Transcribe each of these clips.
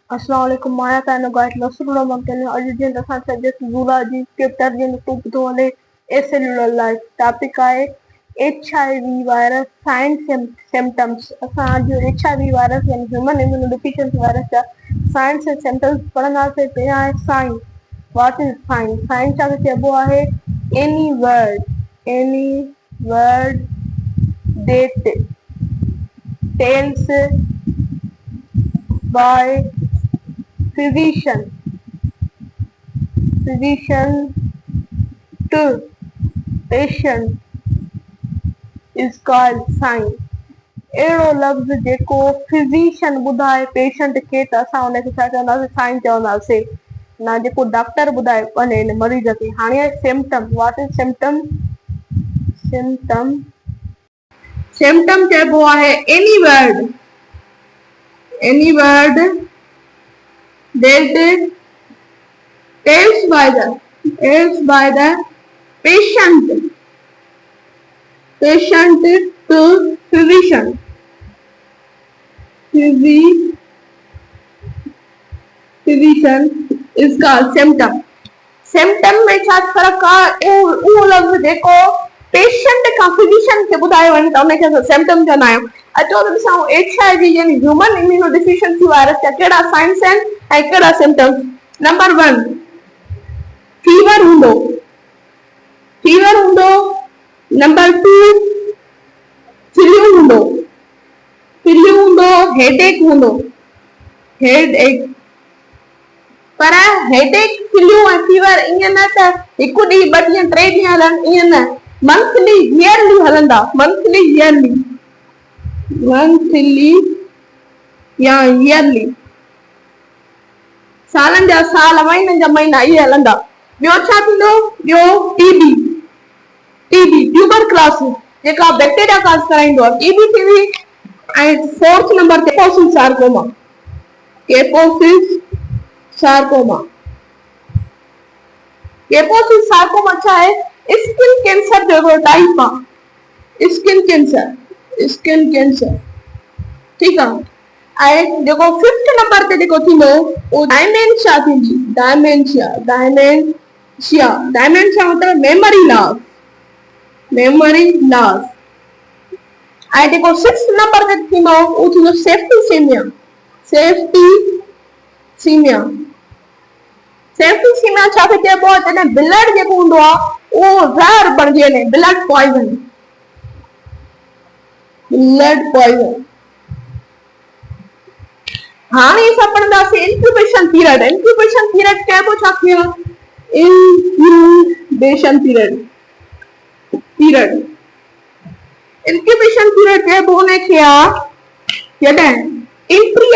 Assalamualaikum warahmatullahi wabarakatuh. Origin the sun subject zoology, chapter in the a cellular life. Topic है HIV virus signs and symptoms. असां जो HIV virus यानी human immunodeficiency virus जा signs and symptoms पढ़ना से पहिरियां आहे sign. What is sign? Sign छा चइबो आहे? Any word that tells by physician to patient is called sign. अहिड़ो लफ़्ज़ जेको फिज़िशियन ॿुधाए पेशेंट खे त असां हुनखे छा चवंदासीं साइन चवंदासीं न जेको डॉक्टर ॿुधाए वञे हिन मरीज़ खे। हाणे symptom what is symptom symptom चइबो आहे any word that tells by the patient to physician is called symptom. Symptom में छा फर्क आहे? उहो लफ़्ज़ जेको पेशेंट खां फिजिशियन खे ॿुधायो वञे त उनखे असां सिम्पटम चवंदा आहियूं। अचो त ॾिसूं HIV यानी ह्यूमन इम्यूनोडेफिशिएंसी वायरस जा कहिड़ा साइंस आहिनि ऐं कहिड़ा सिम्पटम्स। नंबर 1 फीवर हूंदो। नंबर 2 फ्लू हूंदो। हेडेक हूंदो। पर हेडेक फ्लू ऐं फीवर ईअं न त हिकु ॾींहुं 2 ॾींहं 3 ॾींहं हलनि, ईअं न, मंथली ईयरली हलंदा। मंथली या ईयरली सालनि जा साल महीननि जा महीना इहे हलंदा। ॿियो छा थींदो? ॿियो टीबी ट्यूबरक्लोसिस जेका बैक्टीरिया काज़ कराईंदो आहे, टीबी थींदी। ऐं 4th नंबर ते केपोसिस सार्कोमा छा आहे? स्किन कैंसर जो हिकिड़ो टाइप आहे। स्किन कैंसर ठीक आहे। ऐं जेको 5th नंबर ते जेको थींदो उहो डायमेंशिया थींदी। डायमेंशिया मतलब मेमोरी लॉस। ऐं जेको 6th नंबर ते थींदो उहो थींदो सेप्टिसीमिया। छा चइबो आहे? जॾहिं ब्लड जेको हूंदो आहे उहो ज़हर बणिजी वञे, ब्लड पॉइज़न। हाणे असां पढ़ंदासीं इंक्यूबेशन पीरियड चइबो छा थियो? इंक्यूबेशन पीरियड चइबो हुनखे आहे जॾहिं entry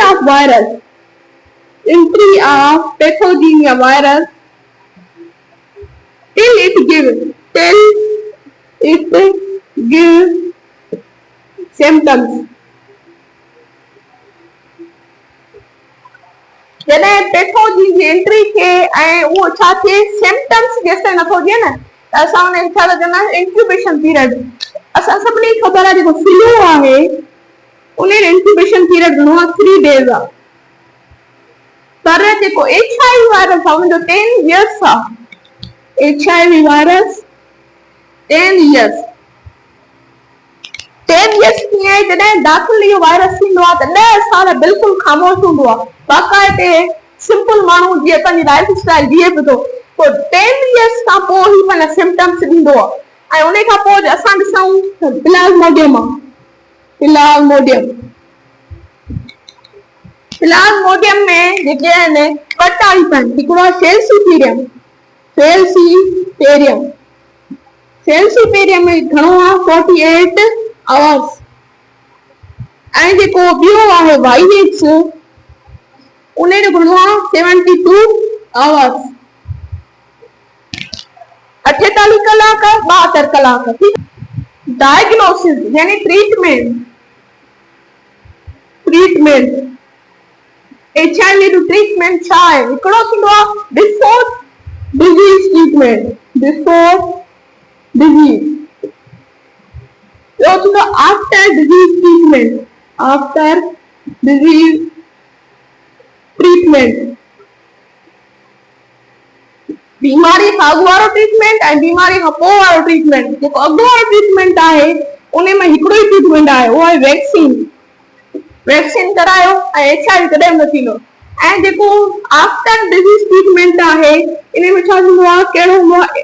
of pathogenic virus till it give symptoms। जॾहिं पैथोजेन जी एंट्री थिए ऐं उहो छा थिए सिम्पटम्स जेसिताईं नथो थिए न त असां हुनखे छा चवंदासीं इंक्यूबेशन पीरियड। असां सभिनी खे ख़बर आहे जेको फ्लू आहे उन इंक्यूबेशन पीरियड घणो आहे? 3 days आहे। पर जेको HIV वायरस आहे उनजो 10 years आहे। HIV वायरस 10 years कीअं आहे? जॾहिं दाख़िल इहो वायरस थींदो आहे त 10 साल बिल्कुलु ख़ामोश हूंदो आहे, बाक़ाइदे सिंपल माण्हू जीअं पंहिंजी लाइफ स्टाइल जीए पियो थो। पोइ 10 years खां पोइ ई माना सिम्पटम्स ॾींदो आहे। ऐं उन खां पोइ असां ॾिसूं प्लाज़्मोडियम में जेके आहिनि ॿ टाइप आहिनि। हिकिड़ो आहे सेल्सीपेरियम में घणो आहे? 48 आवर्स। ऐं जेको ॿियो आहे वाइनेक्स उन जो घणो आहे? 72 आवर्स। 48 कलाक 72 कलाक। डायग्नोसिस यानी ट्रीटमेंट HIV जो ट्रीटमेंट छा आहे? हिकिड़ो थींदो आहे बिफोर डिजीज ट्रीटमेंट। ॿियो थींदो आफ्टर डिजीज ट्रीटमेंट। ट्रीटमेंट, बीमारी खां अॻु वारो ट्रीटमेंट ऐं बीमारी खां पोइ वारो ट्रीटमेंट। जेको अॻु वारो ट्रीटमेंट आहे उन में हिकिड़ो ई ट्रीटमेंट आहे, उहो आहे वैक्सीन। वैक्सीन करायो ऐं HIV कॾहिं न थींदो। ऐं जेको आफ्टर डिजीज ट्रीटमेंट आहे इन में छा थींदो आहे, कहिड़ो हूंदो आहे,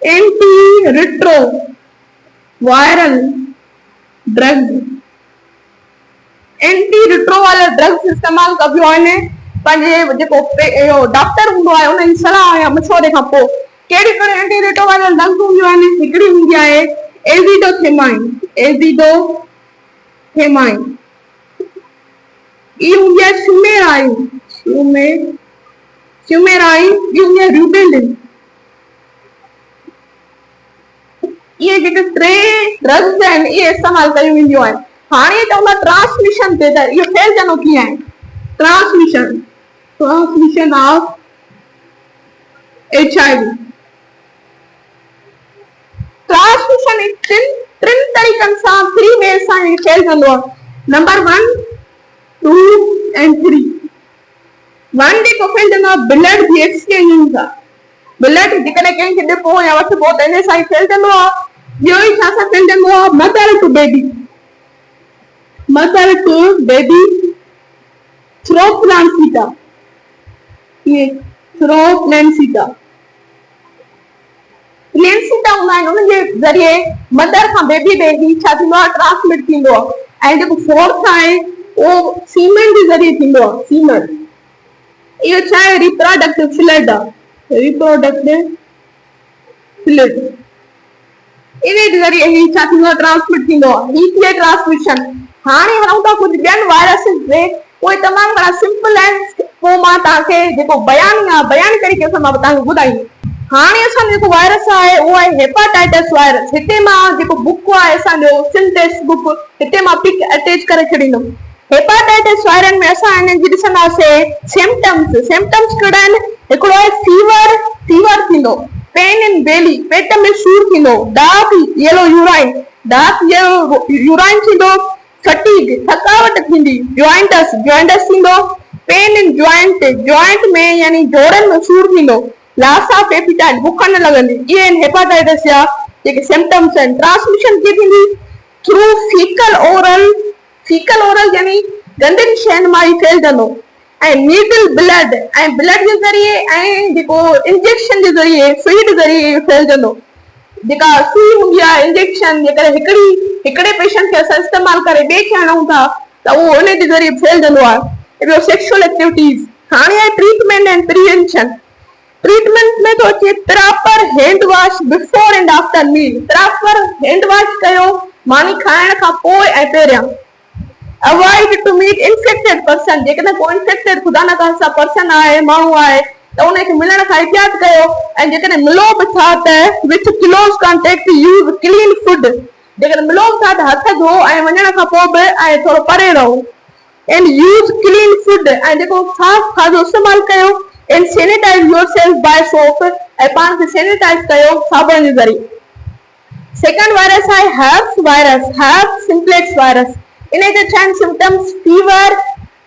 anti retro viral drug, anti retroviral drugs इस्तेमाल कबियो आहिनि पंहिंजे जेको डॉक्टर हूंदो आहे उन जी सलाह या मशवरे खां पोइ। कहिड़ी कहिड़ी एंटी रिट्रोवायरल ड्रग्स हूंदियूं आहिनि, हिकिड़ी हूंदी आहे एज़िडोथेमाइन, ई हूंदी आहे फ्यूमेराइन, ॿी हूंदी आहे र्यूबेलिन। इहे जेके टे ड्रग्स आहिनि इहे इस्तेमाल कयूं वेंदियूं आहिनि। हाणे चवंदा ट्रांसमिशन ते, त इहो फैलजंदो कीअं आहे, ट्रांसमिशन ऑफ HIV। ट्रांसमिशन टिनि तरीक़नि सां, 3 वेज़ सां फैलजंदो आहे। Number 1, 2 and 3। 1 जेको फैलजंदो आहे ब्लड जी एक्सचेंजिंग सां, ब्लड जेकॾहिं कंहिंखे ॾिबो या वठिबो त इन सां ई फैलजंदो आहे। ॿियो ई छा सां फैलजंदो आहे, मदर टू बेबी थ्रोप्लान्सिटा, ये थ्रोप्लान्सिटा हूंदा आहिनि, उनजे ज़रिए मदर खां बेबी ॾे छा थींदो आहे, ट्रांसमिट थींदो आहे। ऐं जेको फोर्थ आहे उहो सीमेन जे ज़रिए थींदो आहे, सीमेन। इहो छा आहे, रिप्रोडक्टिव फ्लूइड आहे, रिप्रोडक्टिव फ्लूइड। इने जे ज़रिए ही छा थींदो आहे, ट्रांसमिट थींदो आहे। ही थी ट्रांसमिशन। हाणे हलूं था कुझु ॿियनि वायरसिस ते, उहे तमामु घणा सिंपल आहिनि, पोइ मां तव्हांखे जेको बयानी तरीक़े सां मां तव्हांखे ॿुधाईंदमि। हाणे असांजो जेको वायरस आहे उहो आहे हेपाटाइटिस वायरस। हिते मां जेको बुक आहे असांजो सिंटेक्स बुक, हिते मां पिक अटैच करे छॾींदुमि। हेपाटाइटिस वायरस में असां हिननि जी ॾिसंदासीं सिम्पटम्स कहिड़ा आहिनि। हिकिड़ो आहे फीवर थींदो, पेन इन बेली, पेट में सूर थींदो, डार्क येलो यूराइन थींदो, फटीग थकावट थींदी, जॉइंटस थींदो, पेन इन जॉइंट में यानी जोड़नि में सूर थींदो, लॉस ऑफ एपेटाइट बुख न लॻंदी। इहे आहिनि हेपाटाइटिस जा जेके सिम्पटम्स आहिनि। ट्रांसमिशन कीअं थींदी, थ्रू फीकल ओरल यानी गंदनि शयुनि मां ई फैलजंदो, ऐं नीडल ब्लड जे ज़रिए ऐं जेको इंजेक्शन जे ज़रिए, सुई जे ज़रिए फैलजंदो। जेका सुई हूंदी आहे, इंजेक्शन जेकॾहिं हिकिड़े पेशेंट खे असां इस्तेमाल करे ॿिए खे हणूं था त उहो उन जे ज़रिए फैलजंदो आहे। ॿियो सेक्सुअल एक्टिविटीज़। हाणे आहे ट्रीटमेंट एंड प्रिवेंशन। ट्रीटमेंट में तो अचे proper hand wash before and after meal. Proper hand wash कयो मानी खाइण खां पोइ ऐं पहिरियां। Avoid to meet infected person. जेकॾहिं को इन्फेक्टेड खुदा न खास्ता पर्सन आहे, माण्हू आहे, त उनखे मिलण खां एहतियात कयो। ऐं जेकॾहिं मिलो बि था त with close contact use clean food. जेकॾहिं मिलो बि था त हथ धो ऐं वञण खां पोइ बि ऐं थोरो परे रहो। And use clean food. ऐं जेको साफ़ खाधो इस्तेमाल कयो। And sanitize yourself by soap. ऐं पाण खे सैनिटाइज कयो साबुण जे ज़रिए। सेकंड वायरस आहे हर्प्स सिंप्लेक्स वायरस। इन जे छह सिम्पटम्स, फीवर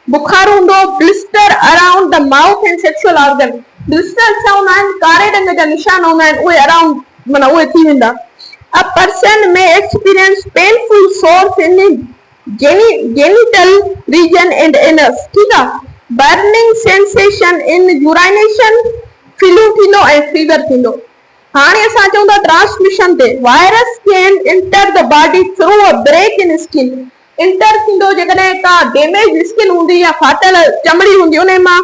बुखार हूंदो, blister around the mouth and sexual organ. Blister छा हूंदा आहिनि, कारे रंग जा निशान हूंदा आहिनि, उहे अराउंड माना उहे थी वेंदा। अ पर्सन में एक्सपीरियंस पेनफुल सोर्स इन genital region and anus। ठीक आहे। बर्निंग सेंसेशन इन यूराइनेशन, फ्लू थींदो ऐं फीवर थींदो। हाणे असां चऊं था ट्रांसमिशन ते। Virus can enter the body through a break in skin. Inter थींदो जेकॾहिं का डैमेज स्किन हूंदी या फाटल चमड़ी हूंदी उन मां।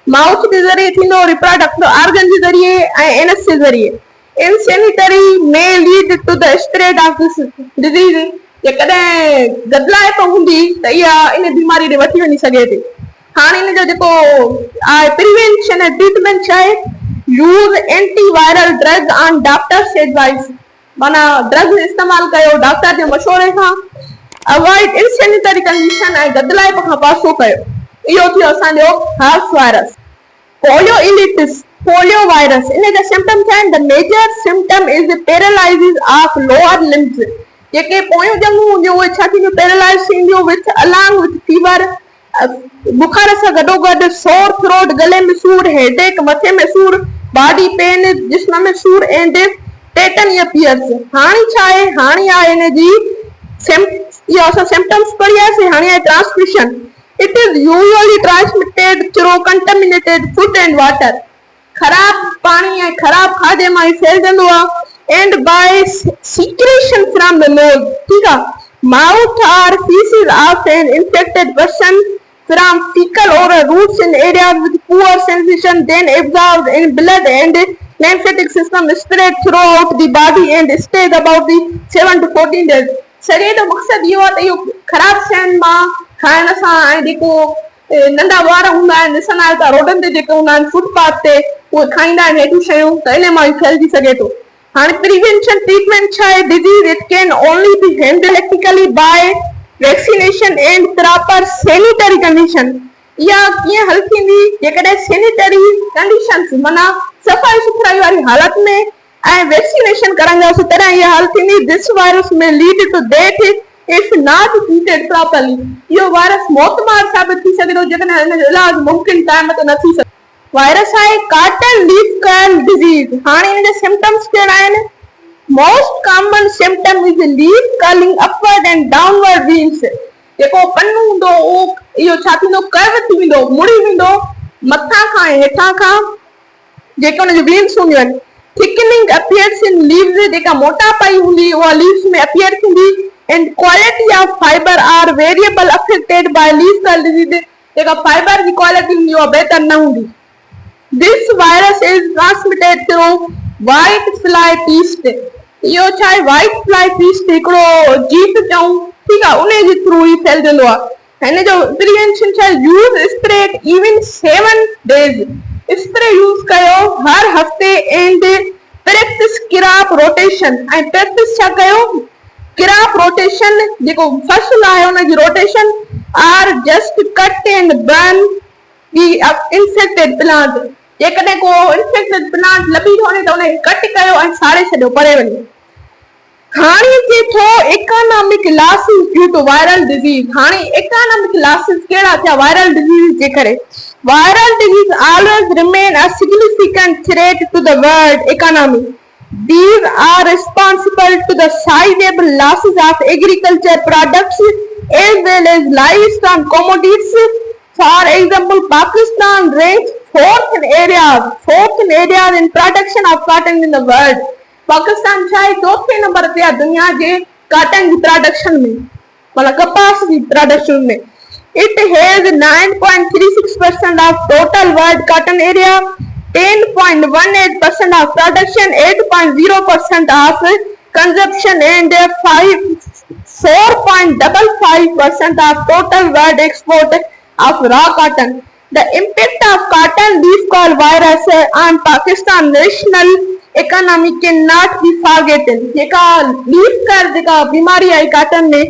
माउथ जे ज़रिए थींदो, रिप्रोडक्टिव ऑर्गन जे ज़रिए ऐं एनस जे ज़रिए। Insanitary may lead to the spread of this disease. जेकॾहिं गदलाइप हूंदी त इहा इन बीमारी ॾे वठी वञी सघे थी। हाणे इन जो जेको आहे प्रिवेंशन ऐं ट्रीटमेंट छा आहे, use anti viral drug on doctors advice. माना ड्रग इस्तेमाल कयो डॉक्टर जे मशवरे खां। अवॉइड इनसेनिटरी कंडीशन ऐं गदलाइप खां पासो कयो। इहो थियो असांजो हर्प्स वायरस। Polio virus. इन जा सिम्पटम्स आहिनि, the major symptom is paralysis of lower limbs. जेके पोयूं जंगूं हूंदियूं उहे छा थींदियूं, पैरालाइज थींदियूं विथ अलोंग विथ फीवर बुखार सां गॾोगॾु सोर थ्रोट, गले में सूर, हेडेक, मथे में सूर, बॉडी पेन, जिस्म में सूर एंड टेटन अपीयर्स। हाणे छा आहे, हाणे आहे इन जी इहो असां सिम्पटम्स पढ़ियासीं। हाणे आहे transmission. It is usually transmitted through contaminated food and water. खराब पानी ऐं खराब खाधे मां ई फैलजंदो आहे। And by secretion from the nose. ठीक आहे, mouth or feces of an infected person from fecal or roots in areas with poor sensation, then absorbed in blood and lymphatic system, spread throughout the body and stay about the 7 to 14 days। शरीर जो मकसद इहो आहे त इहो ख़राब शयुनि मां खाइण सां ऐं जेको नंढा ॿार हूंदा आहिनि, ॾिसंदा आहियो त रोडनि ते जेके हूंदा आहिनि फुटपाथ ते, उहे खाईंदा आहिनि हेठियूं शयूं, त इन मां ई फैलिजी सघे थो। हाँ, प्रिवेंशन ट्रीटमेंट छा है? Disease it can only be handle electrically by vaccination and proper sanitary condition. या कीअं हल थींदी जेकॾहिं सैनिटरी कंडीशंस माना सफ़ाई सुथराई वारी हालत में ऐं वैक्सीनेशन कराईंदासीं, तॾहिं इहा हल थींदी। This virus may lead to death if not treated properly. इहो वायरस मौतमार साबित थी सघे थो जेकॾहिं हिन जो इलाज मुमकिन टाइम ते न थी सघे। वायरस आहे कॉटन लीफ कर्ल डिजीज। हाणे इन जा सिम्पटम्स कहिड़ा आहिनि? Most common symptom is leaf curling upward and downward wheels. जेको पन्नु हूंदो उहो इहो छा थींदो, कर्व थी वेंदो, मुड़ी वेंदो मथां खां हेठां खां, जेके हुन जी व्हील्स हूंदियूं आहिनि। Thickening appears in leaves. जेका मोटापाई हूंदी उहा लीव्स में अपीयर थींदी। And quality of fibre are variable affected by leaf curl disease. जेका फाइबर जी क्वालिटी हूंदी उहा बहितर न हूंदी। This virus is transmitted through white fly feast। इहो छा आहे, white fly feast हिकिड़ो जीत चऊं, ठीक आहे, उन जे थ्रू ई फैलजंदो आहे। हिन जो प्रिवेंशन छा आहे? Use spray even 7 days। Spray use कयो हर हफ़्ते एंड प्रैक्टिस क्रॉप रोटेशन। ऐं प्रैक्टिस छा कयो? क्रॉप रोटेशन, जेको फसल आहे उन जी rotation. Are just cut and burn the infected plant. जेकॾहिं को इंफेक्टेड प्लांट लभी थो वञे त उनखे कट कयो ऐं साड़े छॾियो, परे वञे। हाणे अचे थो economic losses due to viral disease. हाणे इकोनॉमिक लॉसिस कहिड़ा थिया वायरल डिजीज जे करे? Viral disease always remain a significant threat to the world economy. These are responsible to the sizable losses of agriculture products as well as livestock commodities। For example, Pakistan ranks fourth in areas in production of cotton in the world। Pakistan छा आहे, चौथे number ते आहे दुनिया जे cotton जी production में, मतलब कपास जी production में। It has 9.36% of total world cotton area, 10.18% of production, 8.0% of consumption and 4.55% of total world export of raw cotton। The impact of cotton leaf curl virus on Pakistan national economy cannot be forgotten। जेका leaf curl जेका बीमारी आई cotton में,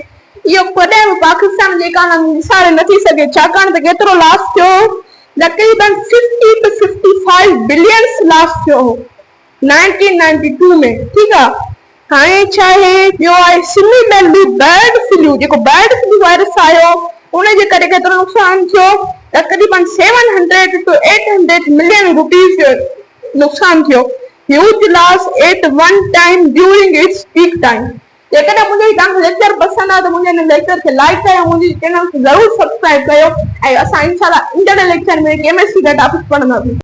इहो कॾहिं बि पाकिस्तान जी economy विसारे नथी सघे, छाकाणि त केतिरो लॉस थियो, तक़रीबन 50 to 55 बिलियन लॉस थियो हो 1992 में। ठीक आहे, हाणे छा आहे, ॿियो आहे सिमिलरली बर्ड फ्लू। जेको बर्ड फ्लू वायरस आयो उन जे करे केतिरो नुक़सान थियो, तक़रीबन 700 to 800 मिलियन रुपीस जो नुक़सान थियो। Huge loss at one time during its peak time. जेकॾहिं मुंहिंजो तव्हांखे लेक्चर पसंदि आहे त मुंहिंजे हिन लेक्चर खे लाइक कयो, मुंहिंजी चैनल खे ज़रूरु सब्सक्राइब कयो ऐं असां इंशाल्लाह ईंदड़ लेक्चर में केमिस्ट्री जा टॉपिक पढ़ंदासीं।